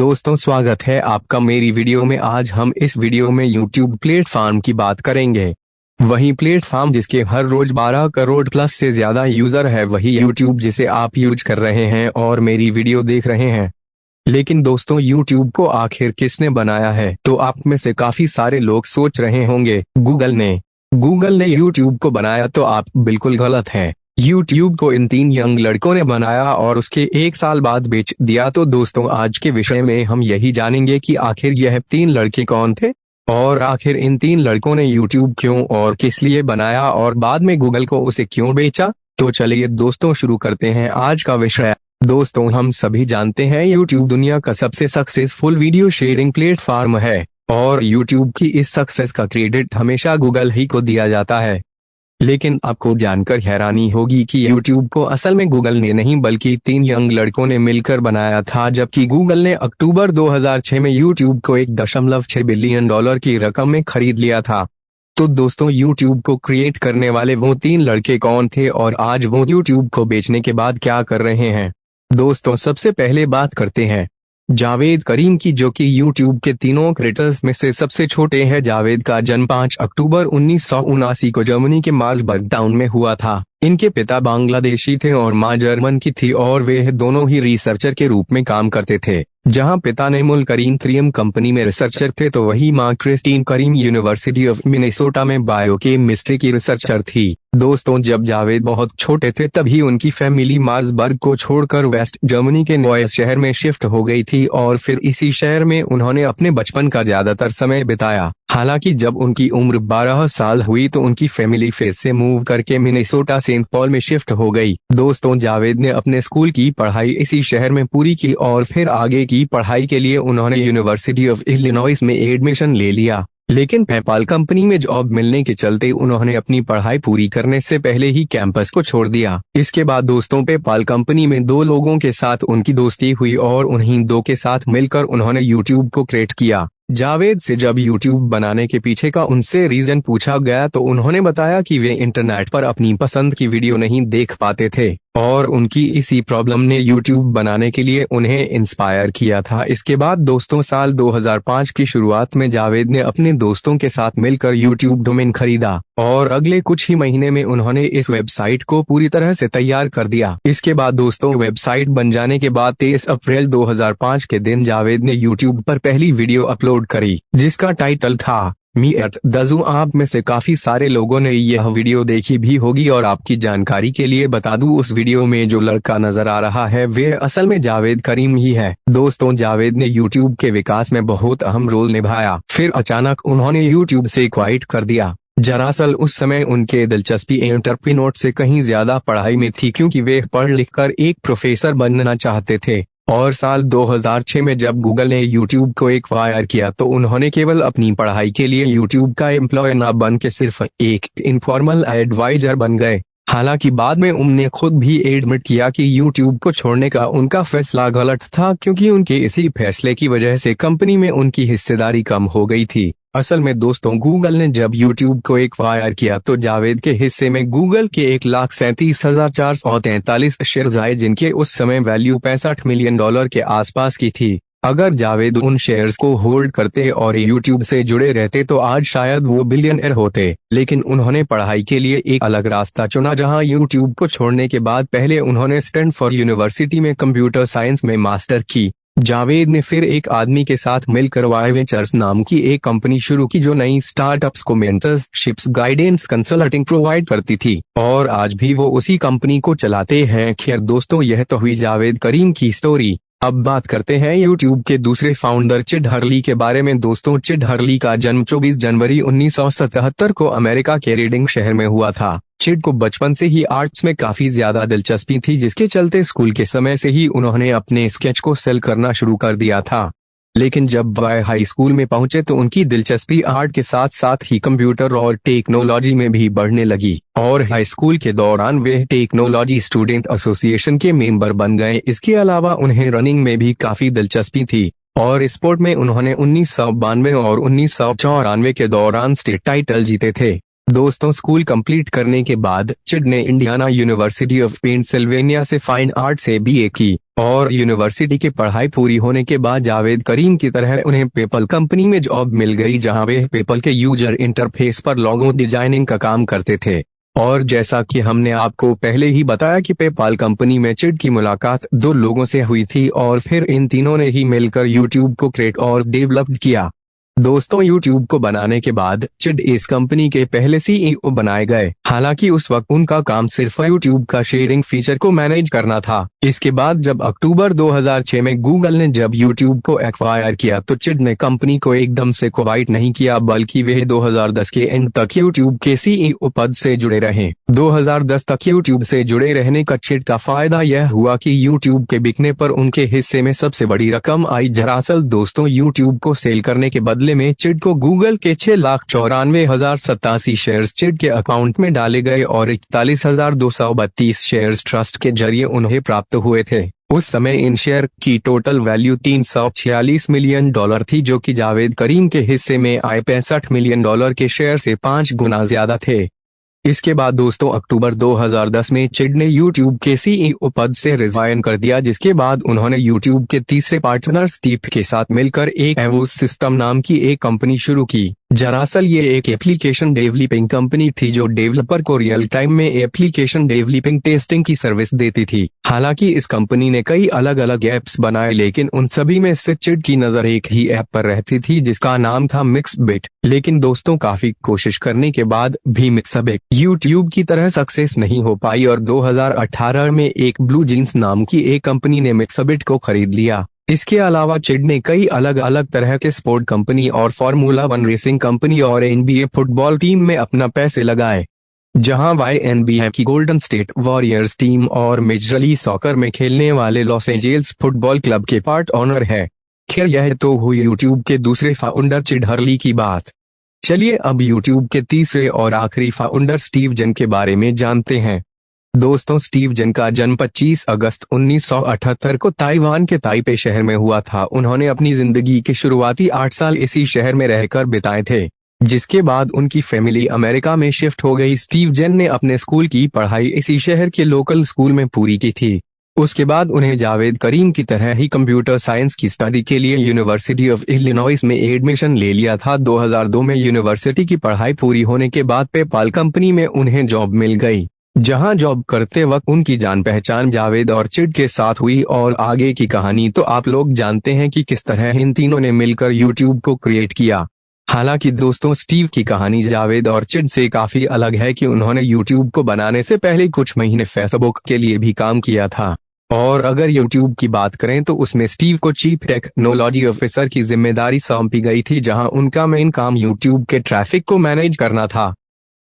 दोस्तों स्वागत है आपका मेरी वीडियो में। आज हम इस वीडियो में YouTube प्लेटफॉर्म की बात करेंगे। वही प्लेटफॉर्म जिसके हर रोज 12 करोड़ प्लस से ज्यादा यूजर है, वही YouTube जिसे आप यूज कर रहे हैं और मेरी वीडियो देख रहे हैं। लेकिन दोस्तों YouTube को आखिर किसने बनाया है? तो आप में से काफी सारे लोग सोच रहे होंगे गूगल ने YouTube को बनाया, तो आप बिल्कुल गलत हैं। YouTube को इन 3 यंग लड़कों ने बनाया और उसके 1 साल बाद बेच दिया। तो दोस्तों आज के विषय में हम यही जानेंगे कि आखिर यह 3 लड़के कौन थे और आखिर इन 3 लड़कों ने YouTube क्यों और किस लिए बनाया और बाद में गूगल को उसे क्यों बेचा। तो चलिए दोस्तों शुरू करते हैं आज का विषय। दोस्तों हम सभी जानते हैं YouTube दुनिया का सबसे सक्सेसफुल वीडियो शेयरिंग प्लेटफॉर्म है और YouTube की इस सक्सेस का क्रेडिट हमेशा गूगल ही को दिया जाता है। लेकिन आपको जानकर हैरानी होगी कि YouTube को असल में गूगल ने नहीं बल्कि 3 यंग लड़कों ने मिलकर बनाया था, जबकि गूगल ने अक्टूबर 2006 में YouTube को $1.6 बिलियन की रकम में खरीद लिया था। तो दोस्तों YouTube को क्रिएट करने वाले वो 3 लड़के कौन थे और आज वो YouTube को बेचने के बाद क्या कर रहे हैं? दोस्तों सबसे पहले बात करते हैं जावेद करीम की, जो कि YouTube के तीनों क्रिएटर्स में से सबसे छोटे हैं। जावेद का जन्म 5 अक्टूबर 1979 को जर्मनी के मार्सबर्ग टाउन में हुआ था। इनके पिता बांग्लादेशी थे और मां जर्मन की थी और वे दोनों ही रिसर्चर के रूप में काम करते थे। जहां पिता नेमुल करीम क्रियम कंपनी में रिसर्चर थे, तो वही मां Christine Karim university of Minnesota में बायोकेमिस्ट्री की रिसर्चर थी। दोस्तों जब जावेद बहुत छोटे थे तभी उनकी फैमिली मार्सबर्ग को छोड़कर वेस्ट जर्मनी के नॉयस शहर में शिफ्ट हो गई थी और फिर इसी शहर में उन्होंने अपने बचपन का ज्यादातर समय बिताया। हालांकि जब उनकी उम्र 12 साल हुई तो उनकी फैमिली फिर से मूव करके मिनेसोटा सेंट पॉल में शिफ्ट हो गई। दोस्तों जावेद ने अपने स्कूल की पढ़ाई इसी शहर में पूरी की और फिर आगे की पढ़ाई के लिए उन्होंने यूनिवर्सिटी ऑफ इलिनॉइस में एडमिशन ले लिया। लेकिन पेपाल कंपनी में जॉब मिलने के चलते उन्होंने अपनी पढ़ाई पूरी करने से पहले ही कैंपस को छोड़ दिया। इसके बाद दोस्तों पेपाल कंपनी में 2 लोगों के साथ उनकी दोस्ती हुई और उन्हीं 2 के साथ मिलकर उन्होंने YouTube को क्रिएट किया। जावेद से जब YouTube बनाने के पीछे का उनसे रीजन पूछा गया तो उन्होंने बताया कि वे इंटरनेट पर अपनी पसंद की वीडियो नहीं देख पाते थे और उनकी इसी प्रॉब्लम ने YouTube बनाने के लिए उन्हें इंस्पायर किया था। इसके बाद दोस्तों साल 2005 की शुरुआत में जावेद ने अपने दोस्तों के साथ मिलकर YouTube डोमेन खरीदा और अगले कुछ ही महीने में उन्होंने इस वेबसाइट को पूरी तरह से तैयार कर दिया। इसके बाद दोस्तों वेबसाइट बन जाने के बाद 23 अप्रैल 2005 के दिन जावेद ने YouTube पर पहली वीडियो अपलोड करी, जिसका टाइटल था मी एट द ज़ू। आप में से काफी सारे लोगों ने यह वीडियो देखी भी होगी और आपकी जानकारी के लिए बता दूं, उस वीडियो में जो लड़का नजर आ रहा है वे असल में जावेद करीम ही है। दोस्तों जावेद ने YouTube के विकास में बहुत अहम रोल निभाया, फिर अचानक उन्होंने YouTube से क्वाइट कर दिया। दरअसल उस समय उनके दिलचस्पी एंटरप्रेन्योर से कहीं ज्यादा पढ़ाई में थी, क्योंकि वे पढ़ लिख कर एक प्रोफेसर बनना चाहते थे। और साल 2006 में जब गूगल ने YouTube को एक्वायर किया तो उन्होंने केवल अपनी पढ़ाई के लिए YouTube का एम्प्लॉय न बन के सिर्फ एक इनफॉर्मल एडवाइजर बन गए। हालांकि बाद में उन्होंने खुद भी एडमिट किया कि YouTube को छोड़ने का उनका फैसला गलत था, क्योंकि उनके इसी फैसले की वजह से कंपनी में उनकी हिस्सेदारी कम हो गई थी। असल में दोस्तों गूगल ने जब YouTube को एक्वायर किया तो जावेद के हिस्से में गूगल के 1,37,443 शेयर्स आए, जिनके उस समय वैल्यू $65 मिलियन के आसपास की थी। अगर जावेद उन शेयर्स को होल्ड करते और YouTube से जुड़े रहते तो आज शायद वो बिलियनर होते। लेकिन उन्होंने पढ़ाई के लिए एक अलग रास्ता चुना, जहां YouTube को छोड़ने के बाद पहले उन्होंने स्टैनफोर्ड यूनिवर्सिटी में कंप्यूटर साइंस में मास्टर की। जावेद ने फिर एक आदमी के साथ मिलकर वाई वेंचर्स नाम की एक कंपनी शुरू की, जो नई स्टार्टअप्स को मेंटरशिप्स गाइडेंस कंसल्टिंग प्रोवाइड करती थी और आज भी वो उसी कंपनी को चलाते हैं। खैर दोस्तों यह तो हुई जावेद करीम की स्टोरी। अब बात करते हैं YouTube के दूसरे फाउंडर चिड हर्ली के बारे में। दोस्तों चिड हर्ली का जन्म 24 जनवरी 1977 को अमेरिका के रीडिंग शहर में हुआ था। चिड को बचपन से ही आर्ट्स में काफी ज्यादा दिलचस्पी थी, जिसके चलते स्कूल के समय से ही उन्होंने अपने स्केच को सेल करना शुरू कर दिया था। लेकिन जब वह हाई स्कूल में पहुंचे तो उनकी दिलचस्पी आर्ट के साथ साथ ही कंप्यूटर और टेक्नोलॉजी में भी बढ़ने लगी और हाई स्कूल के दौरान वे टेक्नोलॉजी स्टूडेंट एसोसिएशन के मेंबर बन गए। इसके अलावा उन्हें रनिंग में भी काफी दिलचस्पी थी और स्पोर्ट में उन्होंने 1992 और 1994 के दौरान स्टेट टाइटल जीते थे। दोस्तों स्कूल कंप्लीट करने के बाद चिड ने इंडियाना यूनिवर्सिटी ऑफ पेंसिल्वेनिया से फाइन आर्ट से बीए की और यूनिवर्सिटी की पढ़ाई पूरी होने के बाद जावेद करीम की तरह उन्हें पेपल कंपनी में जॉब मिल गई, जहां वे पेपल के यूजर इंटरफेस पर लोगो डिजाइनिंग का काम करते थे। और जैसा कि हमने आपको पहले ही बताया कि पेपाल कंपनी में चिड की मुलाकात दो लोगों से हुई थी और फिर इन तीनों ने ही मिलकर यूट्यूब को क्रिएट और डेवलप किया। दोस्तों, यूट्यूब को बनाने के बाद चिड इस कंपनी के पहले सीईओ बनाए गए। हालांकि उस वक्त उनका काम सिर्फ यूट्यूब का शेयरिंग फीचर को मैनेज करना था। इसके बाद जब अक्टूबर 2006 में गूगल ने जब यूट्यूब को एक्वायर किया तो चिड ने कंपनी को एकदम से क्वाइट नहीं किया, बल्कि वे 2010 के एंड तक यूट्यूब के सीईओ पद से जुड़े रहे। 2010 तक यूट्यूब से जुड़े रहने का चिड का फायदा यह हुआ कि यूट्यूब के बिकने पर उनके हिस्से में सबसे बड़ी रकम आई। दरअसल दोस्तों, यूट्यूब को सेल करने के बदले में चिड को गूगल के 6,94,087 शेयर्स चिड के अकाउंट में डाले गए और 41,232 शेयर्स ट्रस्ट के जरिए उन्हें प्राप्त हुए थे। उस समय इन शेयर की टोटल वैल्यू $346 मिलियन थी, जो कि जावेद करीम के हिस्से में आए $65 मिलियन के शेयर से 5 गुना ज्यादा थे। इसके बाद दोस्तों, अक्टूबर 2010 में चिड ने यूट्यूब के सीईओ पद से रिजाइन कर दिया, जिसके बाद उन्होंने यूट्यूब के तीसरे पार्टनर स्टीव के साथ मिलकर एक एवोस सिस्टम नाम की एक कंपनी शुरू की। दरअसल ये एक एप्लीकेशन डेवलपिंग कंपनी थी जो डेवलपर को रियल टाइम में एप्लीकेशन डेवलपिंग टेस्टिंग की सर्विस देती थी। हालांकि इस कंपनी ने कई अलग अलग ऐप्स बनाए, लेकिन उन सभी में से चिड की नजर एक ही ऐप पर रहती थी जिसका नाम था मिक्सबिट। लेकिन दोस्तों, काफी कोशिश करने के बाद भी मिक्सबिट यूट्यूब की तरह सक्सेस नहीं हो पाई और 2018 में एक ब्लू जीन्स नाम की एक कंपनी ने मिक्सबिट को खरीद लिया। इसके अलावा चिड ने कई अलग अलग तरह के स्पोर्ट कंपनी और फार्मूला 1 रेसिंग कंपनी और एनबीए फुटबॉल टीम में अपना पैसे लगाए, जहां YNBA की गोल्डन स्टेट वॉरियर्स टीम और मेजर लीग सॉकर में खेलने वाले लॉस एंजेल्स फुटबॉल क्लब के पार्ट ऑनर है। खैर, यह तो हुई यूट्यूब के दूसरे फाउंडर चिड हर्ली की बात। चलिए अब यूट्यूब के तीसरे और आखिरी फाउंडर स्टीव जन के बारे में जानते हैं। दोस्तों, स्टीव जन का जन्म 25 अगस्त 1978 को ताइवान के ताइपे शहर में हुआ था। उन्होंने अपनी जिंदगी के शुरुआती 8 साल इसी शहर में रहकर बिताए थे, जिसके बाद उनकी फैमिली अमेरिका में शिफ्ट हो गई। स्टीव जन ने अपने स्कूल की पढ़ाई इसी शहर के लोकल स्कूल में पूरी की थी। उसके बाद उन्हें जावेद करीम की तरह ही कंप्यूटर साइंस की स्टडी के लिए यूनिवर्सिटी ऑफ इलिनॉइस में एडमिशन ले लिया था। 2002 में यूनिवर्सिटी की पढ़ाई पूरी होने के बाद पेपाल कंपनी में उन्हें जॉब मिल गई, जहां जॉब करते वक्त उनकी जान पहचान जावेद और चिड के साथ हुई। और आगे की कहानी तो आप लोग जानते हैं कि किस तरह इन तीनों ने मिलकर यूट्यूब को क्रिएट किया। हालांकि दोस्तों, स्टीव की कहानी जावेद और चिड से काफी अलग है कि उन्होंने यूट्यूब को बनाने से पहले कुछ महीने फेसबुक के लिए भी काम किया था। और अगर यूट्यूब की बात करें तो उसमें स्टीव को चीफ टेक्नोलॉजी ऑफिसर की जिम्मेदारी सौंपी गई थी, जहां उनका मेन काम यूट्यूब के ट्रैफिक को मैनेज करना था।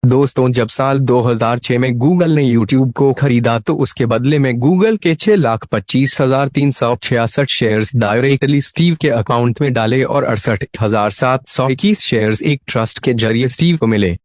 दोस्तों, जब साल 2006 में गूगल ने यूट्यूब को खरीदा तो उसके बदले में गूगल के 6,25,366 शेयर्स डायरेक्टली स्टीव के अकाउंट में डाले और 68,721 शेयर्स एक ट्रस्ट के जरिए स्टीव को मिले,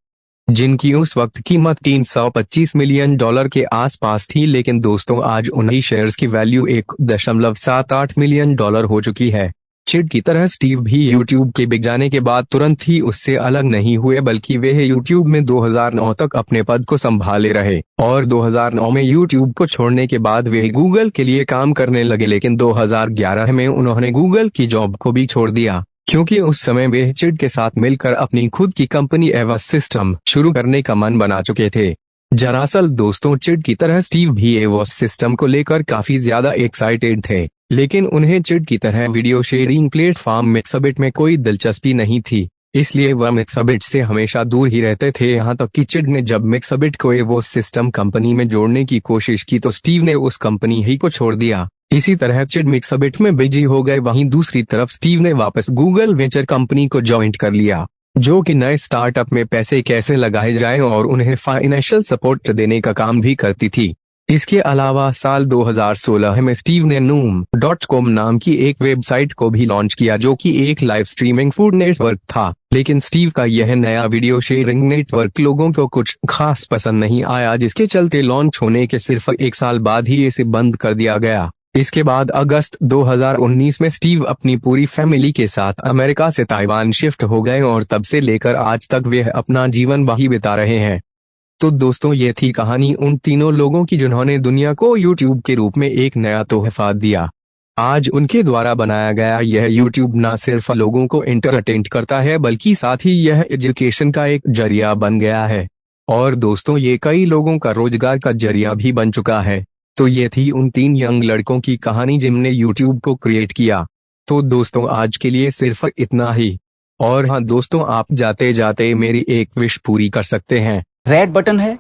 जिनकी उस वक्त कीमत $325 मिलियन के आसपास थी। लेकिन दोस्तों, आज उन्हीं शेयर्स की वैल्यू $1.78 मिलियन हो चुकी है। चिड की तरह स्टीव भी यूट्यूब के बिक जाने के बाद तुरंत ही उससे अलग नहीं हुए, बल्कि वे यूट्यूब में 2009 तक अपने पद को संभाले रहे। और 2009 में यूट्यूब को छोड़ने के बाद वे गूगल के लिए काम करने लगे। लेकिन 2011 में उन्होंने गूगल की जॉब को भी छोड़ दिया, क्योंकि उस समय वे चिड के साथ मिलकर अपनी खुद की कंपनी एवोस सिस्टम शुरू करने का मन बना चुके थे। दरअसल दोस्तों, चिड की तरह स्टीव भी एवोस सिस्टम को लेकर काफी ज्यादा एक्साइटेड थे, लेकिन उन्हें चिड की तरह वीडियो शेयरिंग प्लेटफॉर्म मिक्सबिट में कोई दिलचस्पी नहीं थी, इसलिए वह मिक्सबिट से हमेशा दूर ही रहते थे। यहाँ तक कि चिड ने जब मिक्सबिट को एवोस सिस्टम कंपनी में जोड़ने की कोशिश की तो स्टीव ने उस कंपनी ही को छोड़ दिया। इसी तरह चिड मिक्सबिट में बिजी हो गए। वहीं दूसरी तरफ स्टीव ने वापस गूगल वेंचर कंपनी को ज्वाइन कर लिया, जो कि नए स्टार्टअप में पैसे कैसे लगाए जाएं और उन्हें फाइनेंशियल सपोर्ट देने का काम भी करती थी। इसके अलावा साल 2016 में स्टीव ने noom.com नाम की एक वेबसाइट को भी लॉन्च किया, जो कि एक लाइव स्ट्रीमिंग फूड नेटवर्क था। लेकिन स्टीव का यह नया वीडियो शेयरिंग नेटवर्क लोगों को कुछ खास पसंद नहीं आया, जिसके चलते लॉन्च होने के सिर्फ 1 साल बाद ही इसे बंद कर दिया गया। इसके बाद अगस्त 2019 में स्टीव अपनी पूरी फैमिली के साथ अमेरिका से ताइवान शिफ्ट हो गए और तब से लेकर आज तक वे अपना जीवन वहीं बिता रहे हैं। तो दोस्तों ये थी कहानी उन तीनों लोगों की जिन्होंने दुनिया को यूट्यूब के रूप में एक नया तोहफा दिया। आज उनके द्वारा बनाया गया यह यूट्यूब न सिर्फ लोगों को एंटरटेन करता है बल्कि साथ ही यह एजुकेशन का एक जरिया बन गया है। और दोस्तों ये कई लोगों का रोजगार का जरिया भी बन चुका है। तो ये थी उन 3 यंग लड़कों की कहानी जिनने यूट्यूब को क्रिएट किया। तो दोस्तों आज के लिए सिर्फ इतना ही। और हाँ दोस्तों, आप जाते जाते मेरी एक विश पूरी कर सकते हैं। रेड बटन है।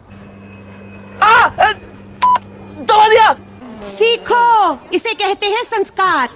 दबा दिया। सीखो, इसे कहते हैं संस्कार।